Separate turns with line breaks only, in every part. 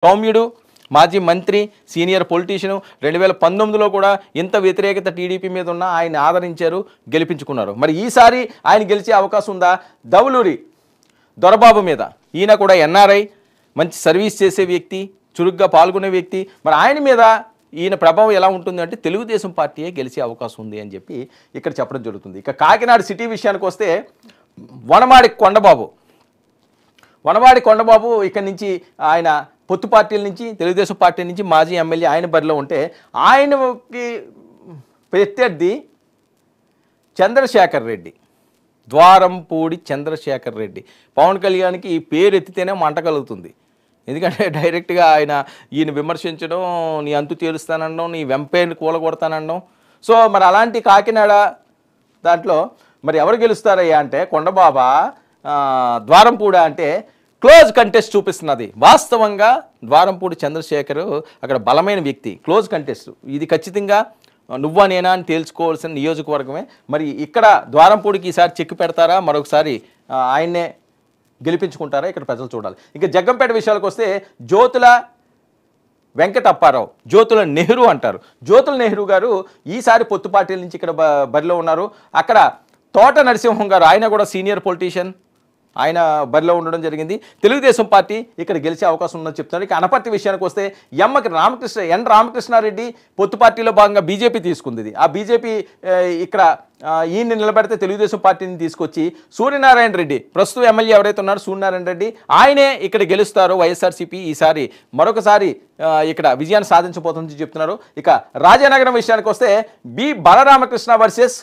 సౌమ్యుడు, మాజీ మంత్రి, సీనియర్ పొలిటీషియను. 2019లో కూడా ఇంత వ్యతిరేకత టీడీపీ మీద ఉన్న ఆయన ఆదరించారు, గెలిపించుకున్నారు. మరి ఈసారి ఆయన గెలిచే అవకాశం ఉందా? దౌలూరి దొరబాబు మీద, ఈయన కూడా ఎన్ఆర్ఐ, మంచి సర్వీస్ చేసే వ్యక్తి, చురుగ్గా పాల్గొనే వ్యక్తి. మరి ఆయన మీద ఈయన ప్రభావం ఎలా ఉంటుంది అంటే తెలుగుదేశం పార్టీయే గెలిచే అవకాశం ఉంది అని చెప్పి ఇక్కడ చెప్పడం జరుగుతుంది. ఇక కాకినాడ సిటీ విషయానికి వస్తే వనమాడి కొండబాబు ఇక్కడి నుంచి ఆయన పొత్తు పార్టీల నుంచి, తెలుగుదేశం పార్టీ నుంచి మాజీ ఎమ్మెల్యే ఆయన బరిలో ఉంటే ఆయనకి ప్రత్యర్థి చంద్రశేఖర్ రెడ్డి, ద్వారంపూడి చంద్రశేఖర్ రెడ్డి. పవన్ కళ్యాణ్కి ఈ పేరు ఎత్తితేనే మంట కలుగుతుంది. ఎందుకంటే డైరెక్ట్గా ఈయన విమర్శించడం, నీ అంతు తేలుస్తానడం, నీ వెంపేని కూలగొడతానడం. సో మరి అలాంటి కాకినాడ దాంట్లో మరి ఎవరు గెలుస్తారయ్యా అంటే కొండబాబా, ద్వారంపూడ అంటే క్లోజ్ కంటెస్ట్ చూపిస్తున్నది. వాస్తవంగా ద్వారంపూడి చంద్రశేఖర్ అక్కడ బలమైన వ్యక్తి, క్లోజ్ కంటెస్ట్. ఇది ఖచ్చితంగా నువ్వా నేనా అని తేల్చుకోవాల్సిన నియోజకవర్గమే. మరి ఇక్కడ ద్వారంపూడికి ఈసారి చెక్కు పెడతారా, మరొకసారి ఆయన్నే గెలిపించుకుంటారా, ఇక్కడ ప్రజలు చూడాలి. ఇక జగ్గంపేట విషయాలకు వస్తే జ్యోతుల వెంకటప్పారావు, జ్యోతుల నెహ్రూ అంటారు. జ్యోతుల నెహ్రూ గారు ఈసారి పొత్తు పార్టీల నుంచి ఇక్కడ బరిలో ఉన్నారు. అక్కడ తోట నరసింహం గారు, ఆయన కూడా సీనియర్ పొలిటీషియన్, ఆయన బరిలో ఉండడం జరిగింది. తెలుగుదేశం పార్టీ ఇక్కడ గెలిచే అవకాశం ఉందని చెప్తున్నారు. ఇక అనపర్తి విషయానికి వస్తే ఎన్ రామకృష్ణారెడ్డి పొత్తు పార్టీలో భాగంగా బీజేపీ తీసుకుంది. ఆ బీజేపీ ఇక్కడ ఈయన్ని నిలబెడితే తెలుగుదేశం పార్టీని తీసుకొచ్చి సూర్యనారాయణ రెడ్డి, ప్రస్తుతం ఎమ్మెల్యే ఎవరైతే ఉన్నారో సూర్యనారాయణ రెడ్డి, ఆయనే ఇక్కడ గెలుస్తారు. వైఎస్ఆర్సీపీ ఈసారి మరొకసారి ఇక్కడ విజయాన్ని సాధించబోతుందని చెప్తున్నారు. ఇక రాజానగరం విషయానికి వస్తే బి బలరామకృష్ణ వర్సెస్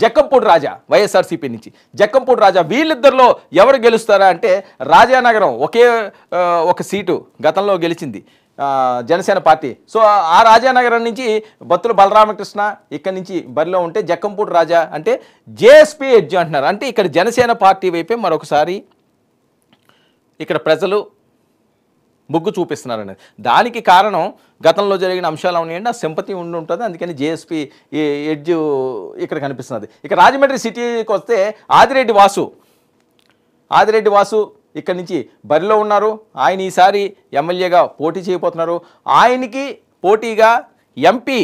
జక్కంపూడి రాజా, వైఎస్ఆర్సీపీ నుంచి జక్కంపూడి రాజా. వీళ్ళిద్దరిలో ఎవరు గెలుస్తారా అంటే రాజానగరం ఒక సీటు గతంలో గెలిచింది జనసేన పార్టీ. సో ఆ రాజానగరం నుంచి బత్తుల బలరామకృష్ణ ఇక్కడి నుంచి బరిలో ఉంటే జక్కంపూడి రాజా అంటే జేఎస్పీ ఎడ్జ్ అంటున్నారు. అంటే ఇక్కడ జనసేన పార్టీ వైపే మరొకసారి ఇక్కడ ప్రజలు మొగ్గు చూపిస్తున్నారనేది. దానికి కారణం గతంలో జరిగిన అంశాలు ఉన్నాయండి, ఆ సింపతి ఉండి ఉంటుంది. అందుకని జేఎస్పీ ఎడ్జ్ ఇక్కడ కనిపిస్తున్నది. ఇక రాజమండ్రి సిటీకి వస్తే ఆదిరెడ్డి వాసు ఇక్కడి నుంచి బరిలో ఉన్నారు. ఆయన ఈసారి ఎమ్మెల్యేగా పోటీ చేయబోతున్నారు. ఆయనకి పోటీగా ఎంపీ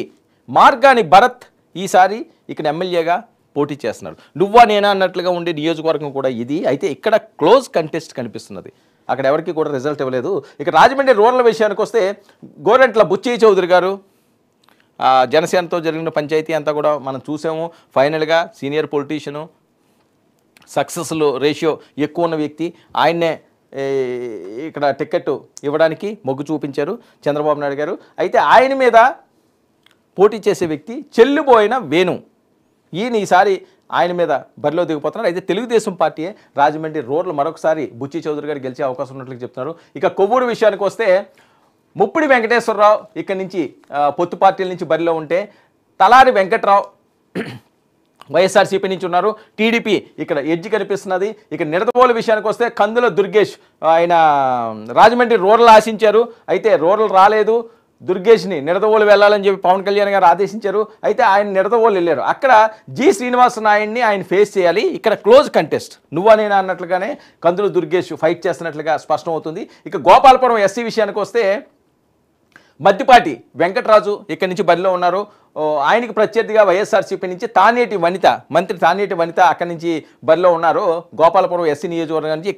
మార్గాని భరత్ ఈసారి ఇక్కడ ఎమ్మెల్యేగా పోటీ చేస్తున్నారు. నువ్వా నేనా అన్నట్లుగా ఉండే నియోజకవర్గం కూడా ఇది. అయితే ఇక్కడ క్లోజ్ కంటెస్ట్ కనిపిస్తున్నది, అక్కడ ఎవరికి కూడా రిజల్ట్ ఇవ్వలేదు. ఇక రాజమండ్రి రూరల్ విషయానికి వస్తే గోరంట్ల బుచ్చయ్య చౌదరి గారు, జనసేనతో జరిగిన పంచాయతీ అంతా కూడా మనం చూసాము. ఫైనల్గా సీనియర్ పొలిటీషియను, సక్సెస్ రేషియో ఎక్కువ ఉన్న వ్యక్తి, ఆయన్నే ఇక్కడ టికెట్ ఇవ్వడానికి మొగ్గు చూపించారు చంద్రబాబు నాయుడు గారు. అయితే ఆయన మీద పోటీ చేసే వ్యక్తి చెల్లిపోయిన వేణు, ఈయన ఈసారి ఆయన మీద బరిలో దిగిపోతున్నారు. అయితే తెలుగుదేశం పార్టీయే రాజమండ్రి రూరల్ మరొకసారి బుచ్చి చౌదరి గారు గెలిచే అవకాశం ఉన్నట్లు చెప్తున్నారు. ఇక కొవ్వూరు విషయానికి వస్తే ముప్పిడి వెంకటేశ్వరరావు ఇక్కడి నుంచి పొత్తు పార్టీల నుంచి బరిలో ఉంటే తలారి వెంకట్రావు వైఎస్ఆర్సీపీ నుంచి ఉన్నారు. టీడీపీ ఇక్కడ ఎడ్జ్ కనిపిస్తున్నది. ఇక నిడదవోలు విషయానికి వస్తే కందుల దుర్గేష్, ఆయన రాజమండ్రి రూరల్ ఆశించారు, అయితే రూరల్ రాలేదు. దుర్గేష్ని నిడదవోలు వెళ్ళాలని చెప్పి పవన్ కళ్యాణ్ గారు ఆదేశించారు. అయితే ఆయన నిడదవోలు వెళ్ళారు. అక్కడ జి శ్రీనివాస నాయుడిని ఆయన ఫేస్ చేయాలి. ఇక్కడ క్లోజ్ కంటెస్ట్, నువ్వా నేనా అన్నట్లుగానే కందుల దుర్గేష్ ఫైట్ చేస్తున్నట్లుగా స్పష్టం అవుతుంది. ఇక గోపాలపురం ఎస్సీ విషయానికి వస్తే మద్దిపాటి వెంకటరాజు ఇక్కడి నుంచి బరిలో ఉన్నారు. ఆయనకి ప్రత్యర్థిగా వైఎస్ఆర్సీపీ నుంచి మంత్రి తానేటి వనిత అక్కడి నుంచి బరిలో ఉన్నారు. గోపాలపురం ఎస్సీ నియోజకవర్గం నుంచి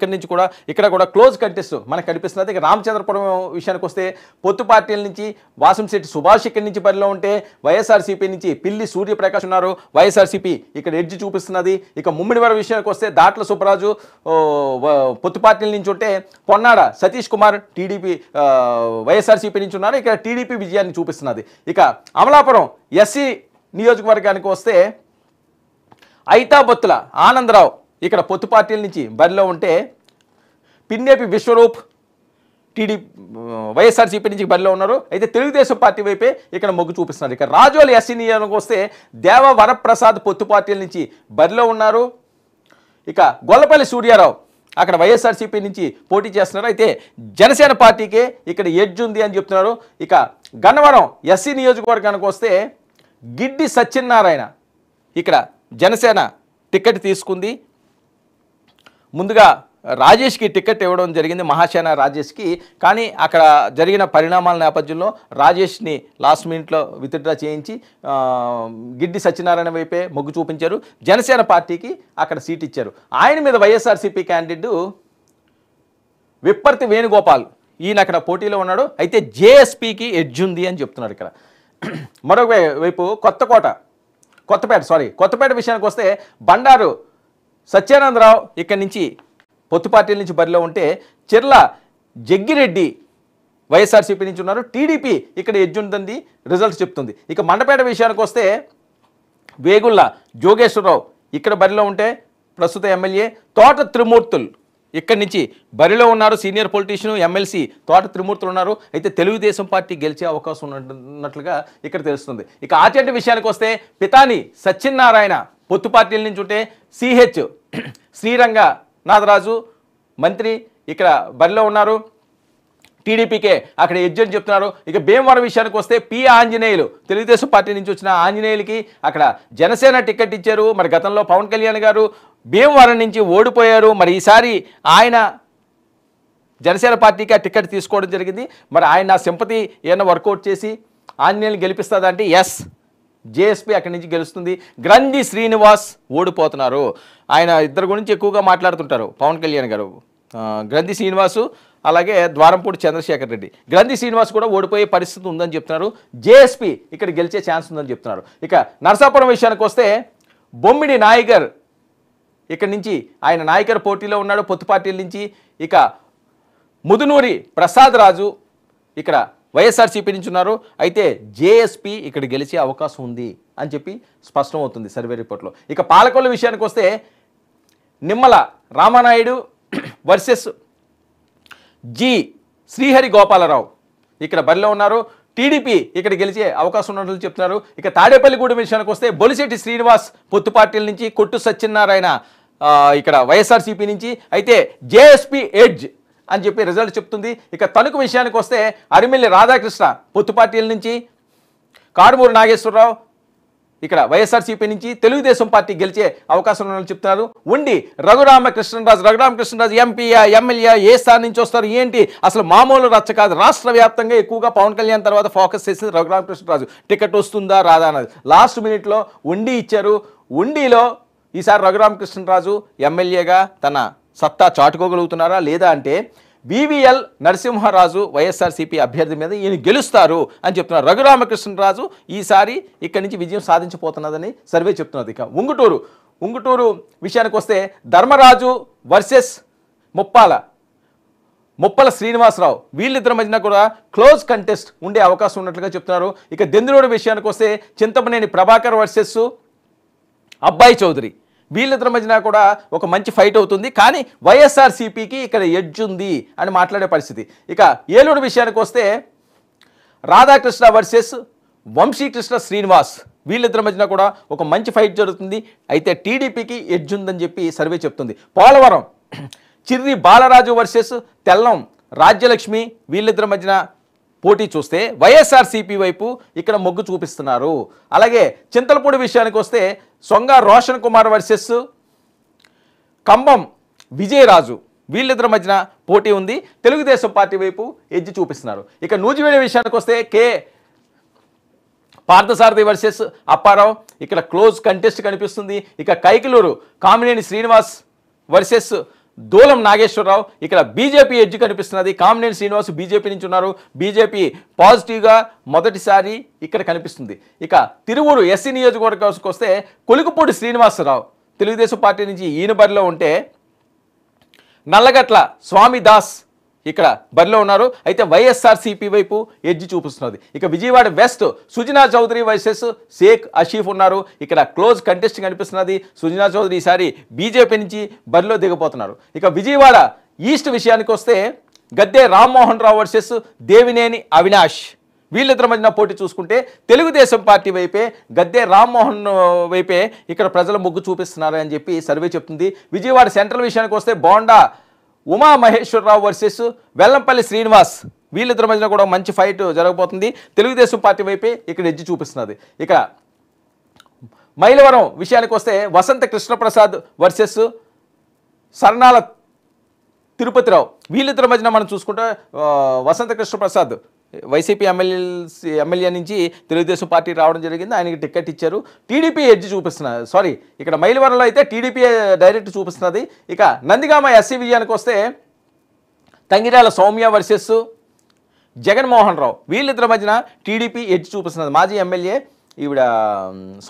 ఇక్కడ కూడా క్లోజ్ కంటెస్ట్ మనకు కనిపిస్తున్నది. ఇక రామచంద్రపురం విషయానికి వస్తే పొత్తు పార్టీల నుంచి వాసంశెట్టి సుభాష్ ఇక్కడి నుంచి బరిలో ఉంటే వైఎస్ఆర్సీపీ నుంచి పిల్లి సూర్యప్రకాష్ ఉన్నారు. వైఎస్ఆర్సీపీ ఇక్కడ ఎడ్జ్ చూపిస్తున్నది. ఇక ముమ్మిడివరం విషయానికి వస్తే దాట్ల సుబ్బరాజు పొత్తు పార్టీల నుంచి ఉంటే పొన్నాడ సతీష్ కుమార్ టీడీపీ వైఎస్ఆర్సీపీ నుంచి ఉన్నారు. ఇక్కడ టీడీపీ విజయాన్ని చూపిస్తున్నది. ఇక అమలాపురం ఎస్సీ నియోజకవర్గానికి వస్తే ఐతాబొత్తుల ఆనందరావు ఇక్కడ పొత్తు పార్టీల నుంచి బరిలో ఉంటే పిన్నేపి విశ్వరూప్ వైఎస్ఆర్సీపీ నుంచి బరిలో ఉన్నారు. అయితే తెలుగుదేశం పార్టీ వైపే ఇక్కడ మొగ్గు చూపిస్తున్నారు. ఇక రాజోలి ఎస్సీ నియోజకవర్గం వస్తే దేవ వరప్రసాద్ పొత్తు పార్టీల నుంచి బరిలో ఉన్నారు. ఇక గొల్లపల్లి సూర్యారావు అక్కడ వైఎస్ఆర్సీపీ నుంచి పోటీ చేస్తున్నారు. అయితే జనసేన పార్టీకే ఇక్కడ ఎడ్జ్ ఉంది అని చెప్తున్నారు. ఇక గన్నవరం ఎస్సీ నియోజకవర్గానికి వస్తే గిడ్డి సత్యనారాయణ ఇక్కడ జనసేన టికెట్ తీసుకుంది. ముందుగా రాజేష్కి టికెట్ ఇవ్వడం జరిగింది, మహాసేన రాజేష్కి. కానీ అక్కడ జరిగిన పరిణామాల నేపథ్యంలో రాజేష్ని లాస్ట్ మినిట్లో విత్డ్రా చేయించి గిడ్డి సత్యనారాయణ వైపే మొగ్గు చూపించారు. జనసేన పార్టీకి అక్కడ సీట్ ఇచ్చారు. ఆయన మీద వైఎస్ఆర్సీపీ క్యాండిడేట్ విప్పర్తి వేణుగోపాల్ ఈయన అక్కడ పోటీలో ఉన్నాడు. అయితే జేఎస్పీకి ఎడ్జ్ ఉంది అని చెప్తున్నారు ఇక్కడ. మరొక వైపు కొత్తపేట విషయానికి వస్తే బండారు సత్యానందరావు ఇక్కడి నుంచి పొత్తు పార్టీల నుంచి బరిలో ఉంటే చెర్ల జగ్గిరెడ్డి వైఎస్ఆర్సీపీ నుంచి ఉన్నారు. టీడీపీ ఇక్కడ ఎడ్జ్ ఉందని రిజల్ట్స్ చెప్తుంది. ఇక మండపేట విషయానికి వస్తే వేగుళ్ళ జోగేశ్వరరావు ఇక్కడ బరిలో ఉంటే ప్రస్తుత ఎమ్మెల్యే తోట త్రిమూర్తులు ఇక్కడి నుంచి బరిలో ఉన్నారు. సీనియర్ పొలిటీషియన్ ఎమ్మెల్సీ తోట త్రిమూర్తులు ఉన్నారు. అయితే తెలుగుదేశం పార్టీ గెలిచే అవకాశం ఉన్నట్లుగా ఇక్కడ తెలుస్తుంది. ఇక ఆచంటి విషయానికి వస్తే పితాని సత్యనారాయణ పొత్తు పార్టీల నుంచి ఉంటే సిహెచ్ శ్రీరంగనాథరాజు మంత్రి ఇక్కడ బరిలో ఉన్నారు. టీడీపీకే అక్కడ ఎడ్జ్ అని చెప్తున్నారు. ఇక భీమవరం విషయానికి వస్తే పి ఆంజనేయులు తెలుగుదేశం పార్టీ నుంచి వచ్చిన ఆంజనేయులకి అక్కడ జనసేన టికెట్ ఇచ్చారు. మరి గతంలో పవన్ కళ్యాణ్ గారు భీమవరం నుంచి ఓడిపోయారు. మరి ఈసారి ఆయన జనసేన పార్టీకి ఆ టికెట్ తీసుకోవడం జరిగింది. మరి ఆయన సింపతి ఏమైనా వర్కౌట్ చేసి ఆంజనేయులు గెలిపిస్తుందంటే ఎస్, జేఎస్పీ అక్కడి నుంచి గెలుస్తుంది. గ్రంథి శ్రీనివాస్ ఓడిపోతున్నారు. ఆయన ఇద్దరు గురించి ఎక్కువగా మాట్లాడుతుంటారు పవన్ కళ్యాణ్ గారు, గ్రంథి శ్రీనివాసు అలాగే ద్వారంపూడి చంద్రశేఖర్ రెడ్డి. గ్రంథి శ్రీనివాస్ కూడా ఓడిపోయే పరిస్థితి ఉందని చెప్తున్నారు. జేఎస్పీ ఇక్కడ గెలిచే ఛాన్స్ ఉందని చెప్తున్నారు. ఇక నరసాపురం విషయానికి వస్తే బొమ్మిడి నాయకర్ ఇక్కడి నుంచి ఆయన నాయకర్ పోటీలో ఉన్నాడు పొత్తు పార్టీల నుంచి. ఇక ముదునూరి ప్రసాద్ రాజు ఇక్కడ వైఎస్ఆర్సీపీ నుంచి ఉన్నారు. అయితే జేఎస్పీ ఇక్కడ గెలిచే అవకాశం ఉంది అని చెప్పి స్పష్టం అవుతుంది సర్వే రిపోర్ట్లో. ఇక పాలకొల్లు విషయానికి వస్తే నిమ్మల రామానాయుడు వర్సెస్ జి శ్రీహరి గోపాలరావు ఇక్కడ బరిలో ఉన్నారు. టీడీపీ ఇక్కడ గెలిచే అవకాశం ఉన్నట్లు చెప్తున్నారు. ఇక తాడేపల్లిగూడెం విషయానికి వస్తే బొలిశెట్టి శ్రీనివాస్ పొత్తు పార్టీల నుంచి, కొట్టు సత్యనారాయణ ఇక్కడ వైఎస్ఆర్సీపీ నుంచి. అయితే జేఎస్పీ ఎడ్జ్ అని చెప్పి రిజల్ట్ చెప్తుంది. ఇక తణుకు విషయానికి వస్తే అరిమిల్లి రాధాకృష్ణ పొత్తు పార్టీల నుంచి, కారుమూరు నాగేశ్వరరావు ఇక్కడ వైఎస్ఆర్సీపీ నుంచి తెలుగుదేశం పార్టీ గెలిచే అవకాశం ఉన్నట్లు చెప్తున్నారు. ఉండి రఘురామకృష్ణరాజు ఎంపీయా ఎమ్మెల్యే ఏ స్థానం నుంచి వస్తారు ఏంటి అసలు మామూలు రచ్చ కాదు. రాష్ట్ర వ్యాప్తంగా ఎక్కువగా పవన్ కళ్యాణ్ తర్వాత ఫోకస్ చేసింది రఘురామకృష్ణరాజు. టికెట్ వస్తుందా రాదా అన్నది లాస్ట్ మినిట్లో ఉండి ఇచ్చారు. ఉండిలో ఈసారి రఘురామకృష్ణరాజు ఎమ్మెల్యేగా తన సత్తా చాటుకోగలుగుతున్నారా లేదా అంటే వివిఎల్ నరసింహరాజు వైఎస్ఆర్సీపీ అభ్యర్థి మీద ఈయన గెలుస్తారు అని చెప్తున్నారు. రఘురామకృష్ణరాజు ఈసారి ఇక్కడి నుంచి విజయం సాధించబోతున్నదని సర్వే చెప్తున్నది. ఇక ఉంగుటూరు విషయానికి వస్తే ధర్మరాజు వర్సెస్ ముప్పల శ్రీనివాసరావు వీళ్ళిద్దరి మధ్యన కూడా క్లోజ్ కంటెస్ట్ ఉండే అవకాశం ఉన్నట్లుగా చెప్తున్నారు. ఇక దెందులూరు విషయానికి వస్తే చింతమనేని ప్రభాకర్ వర్సెస్ అబ్బాయి చౌదరి వీళ్ళిద్దరి మధ్యన కూడా ఒక మంచి ఫైట్ అవుతుంది. కానీ వైఎస్ఆర్సీపీకి ఇక్కడ ఎడ్జ్ ఉంది అని మాట్లాడే పరిస్థితి. ఇక ఏలూరు విషయానికి వస్తే రాధాకృష్ణ వర్సెస్ వంశీకృష్ణ శ్రీనివాస్ వీళ్ళిద్దరి మధ్యన కూడా ఒక మంచి ఫైట్ జరుగుతుంది. అయితే టీడీపీకి ఎడ్జ్ ఉందని చెప్పి సర్వే చెప్తుంది. పోలవరం చిర్రి బాలరాజు వర్సెస్ తెల్లం రాజ్యలక్ష్మి వీళ్ళిద్దరి మధ్యన పోటీ చూస్తే వైఎస్ఆర్సీపీ వైపు ఇక్కడ మొగ్గు చూపిస్తున్నారు. అలాగే చింతలపూడి విషయానికి వస్తే సొంగ రోషన్ కుమార్ వర్సెస్ కంబం విజయరాజు వీళ్ళిద్దరి మధ్యన పోటీ ఉంది. తెలుగుదేశం పార్టీ వైపు ఎడ్జ్ చూపిస్తున్నారు. ఇక నూజివేడి విషయానికి వస్తే కే పార్థసారథి వర్సెస్ అప్పారావు ఇక్కడ క్లోజ్ కంటెస్ట్ కనిపిస్తుంది. ఇక కైకిలూరు కామినేని శ్రీనివాస్ వర్సెస్ దూలం నాగేశ్వరరావు ఇక్కడ బీజేపీ ఎడ్జ్ కనిపిస్తున్నది. కామినేని శ్రీనివాస్ బీజేపీ నుంచి ఉన్నారు. బీజేపీ పాజిటివ్గా మొదటిసారి ఇక్కడ కనిపిస్తుంది. ఇక తిరువూరు ఎస్సీ నియోజకవర్గానికి వస్తే కొలుకుపూడి శ్రీనివాసరావు తెలుగుదేశం పార్టీ నుంచి ఈయన బరిలో ఉంటే నల్లగట్ల స్వామిదాస్ ఇక్కడ బరిలో ఉన్నారు. అయితే వైఎస్ఆర్సీపీ వైపు ఎడ్జ్ చూపిస్తున్నది. ఇక విజయవాడ వెస్ట్ సుజనా చౌదరి వర్సెస్ షేక్ అషీఫ్ ఉన్నారు. ఇక్కడ క్లోజ్ కంటెస్ట్ కనిపిస్తున్నది. సుజనా చౌదరి ఈసారి బీజేపీ నుంచి బరిలో దిగబోతున్నారు. ఇక విజయవాడ ఈస్ట్ విషయానికి వస్తే గద్దె రామ్మోహన్ రావు వర్సెస్ దేవినేని అవినాష్ వీళ్ళిద్దరి మధ్యన పోటీ చూసుకుంటే తెలుగుదేశం పార్టీ వైపే గద్దె రామ్మోహన్ వైపే ఇక్కడ ప్రజల మొగ్గు చూపిస్తున్నారు అని చెప్పి సర్వే చెప్తుంది. విజయవాడ సెంట్రల్ విషయానికి వస్తే బోండా ఉమా మహేశ్వరరావు వర్సెస్ వెల్లంపల్లి శ్రీనివాస్ వీళ్ళిద్దరి మధ్యన కూడా మంచి ఫైట్ జరగబోతుంది. తెలుగుదేశం పార్టీ వైపే ఇక్కడ ఎడ్జ్ చూపిస్తున్నది. ఇక మైలవరం విషయానికి వస్తే వసంత కృష్ణప్రసాద్ వర్సెస్ సర్నాల తిరుపతిరావు వీళ్ళిద్దరి మధ్యన మనం చూసుకుంటే వసంత కృష్ణ ప్రసాద్ వైసీపీ ఎమ్మెల్యే నుంచి తెలుగుదేశం పార్టీ రావడం జరిగింది. ఆయనకి టికెట్ ఇచ్చారు. టీడీపీ ఎడ్జ్ చూపిస్తున్నారు. సారీ, ఇక్కడ మైలవరంలో అయితే టీడీపీ డైరెక్ట్ చూపిస్తున్నది. ఇక నందిగామ ఎస్సీ విజయానికి వస్తే తంగిరాల సౌమ్య వర్సెస్ జగన్మోహన్ రావు వీళ్ళిద్దరి మధ్యన టీడీపీ ఎడ్జ్ చూపిస్తున్నది. మాజీ ఎమ్మెల్యే ఈవిడ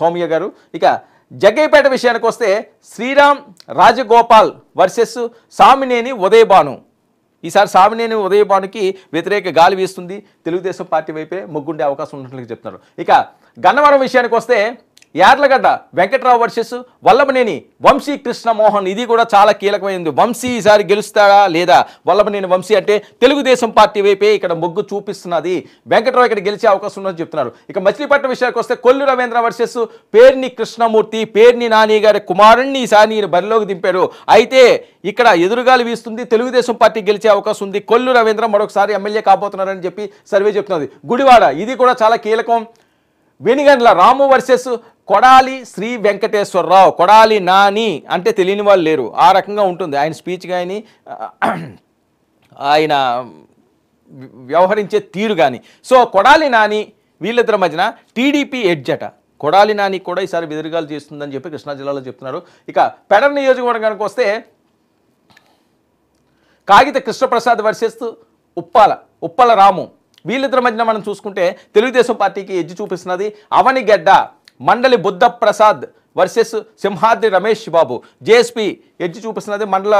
సౌమ్య గారు. ఇక జగ్గయ్యపేట విషయానికి వస్తే శ్రీరామ్ రాజగోపాల్ వర్సెస్ సామినేని ఉదయభాను. ఈసారి సామినేని ఉదయభానుకి వ్యతిరేక గాలి వీస్తుంది. తెలుగుదేశం పార్టీ వైపే మొగ్గుండే అవకాశం ఉన్నట్లు చెప్తున్నారు. ఇక గన్నవరం విషయానికి వస్తే యార్లగడ్డ వెంకట్రావు వర్సెస్ వల్లభనేని వంశీ కృష్ణమోహన్. ఇది కూడా చాలా కీలకమైనది. వంశీ ఈసారి గెలుస్తాడా లేదా? వల్లభనేని వంశీ అంటే తెలుగుదేశం పార్టీ వైపే ఇక్కడ మొగ్గు చూపిస్తున్నది. వెంకట్రావు ఇక్కడ గెలిచే అవకాశం ఉందని చెప్తున్నారు. ఇక మచిలీపట్నం విషయానికి వస్తే కొల్లు రవీంద్ర వర్సెస్ పేర్ని కృష్ణమూర్తి. పేర్ని నాని గారి కుమారుణ్ణి ఈసారి ఈయన బరిలోకి దింపారు. అయితే ఇక్కడ ఎదురుగాలు వీస్తుంది. తెలుగుదేశం పార్టీ గెలిచే అవకాశం ఉంది. కొల్లు రవీంద్ర మరొకసారి ఎమ్మెల్యే కాబోతున్నారని చెప్పి సర్వే చెప్తున్నది. గుడివాడ ఇది కూడా చాలా కీలకం. వెనిగండ్ల రాము వర్సెస్ కొడాలి శ్రీ వెంకటేశ్వరరావు. కొడాలి నాని అంటే తెలియని వాళ్ళు లేరు. ఆ రకంగా ఉంటుంది ఆయన స్పీచ్ కానీ ఆయన వ్యవహరించే తీరు కానీ. సో కొడాలి నాని వీళ్ళిద్దరి మధ్యన టీడీపీ ఎడ్జట. కొడాలి నాని కూడా ఈసారి బెదిరిగాలు చేస్తుందని చెప్పి కృష్ణా జిల్లాలో చెప్తున్నారు. ఇక పెడర్ నియోజకవర్గానికి వస్తే కాగిత కృష్ణప్రసాద్ వర్సెస్ ఉప్పల రాము వీళ్ళిద్దరి మధ్యన మనం చూసుకుంటే తెలుగుదేశం పార్టీకి ఎడ్జ్ చూపిస్తున్నది. అవనిగడ్డ మండలి Buddha Prasad versus Simhadri Ramesh Babu. JSP edge చూపిస్తున్నది. మండల